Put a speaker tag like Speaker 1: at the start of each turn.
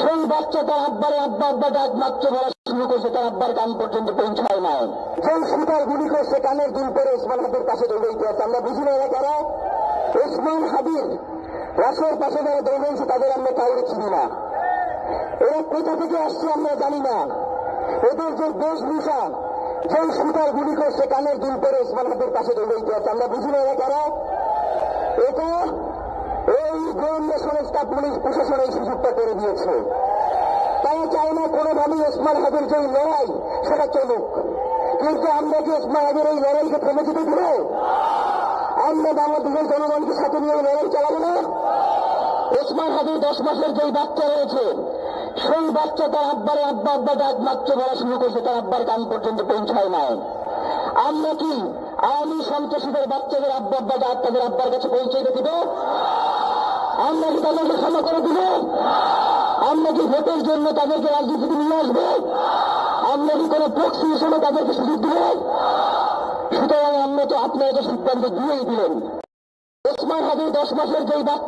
Speaker 1: সেই বাচ্চা তার আব্বারে আব্বা আব্বা ডাক মাত্র বলা শুরু করছে, তার আব্বার কান পর্যন্ত পৌঁছায় নাই। যে সুতার গুলি করছে কানের দুল করে ওসমান হাদির পাশে দৌড়াইতে আছে, আমরা বুঝি না এরা কারা? ওসমান হাদির রাসের পাশে যারা দৌড়াইছে তাদের আমরা কাউরে চিনি না। এরা কোথা থেকে আসছে আমরা জানি না। এদের যে বেশভূষা, যে সুতার গুলি করছে কানের দুল করে ওসমান হাদির পাশে দৌড়াইতে আছে, আমরা বুঝি না এরা কারা? এটা এই গোয়েন্দা সংস্থা পুলিশ প্রশাসন এই সুযোগটা করে দিয়েছে। তারা চায় না কোনোভাবেই ওসমান হাদির যে লড়াই সেটা চলুক। কিন্তু আমরা কি ওসমান হাদির এই লড়াইকে থেমে যেতে দেব? আমরা বাংলাদেশের জনগণকে সাথে নিয়ে লড়াই চালাবো না। ওসমান হাদির 10 মাসের যেই বাচ্চা রয়েছে, সেই বাচ্চা তার আব্বারে আব্বা আব্বা ডাক মাত্র বলা শুরু করছে, তার আব্বার কান পর্যন্ত পৌঁছায় নাই। আমরা কি আওয়ামী সন্ত্রাসীদের বাচ্চাদের আব্বা আব্বা ডাক তাদের আব্বার কাছে পৌঁছে দিব? আমরা কি তাদেরকে ক্ষমা করে দিব? আমরা কি ভোটের জন্য তাদেরকে রাজনীতিতে নিয়ে আসবো? আমরা কি কোনো প্রক্সি হিসেবে তাদেরকে সুযোগ দিব? সুতরাং আমরা তো আপনারা সিদ্ধান্ত দিয়েই দিলেন। ওসমান হাদির 10 মাসের যেই বাচ্চা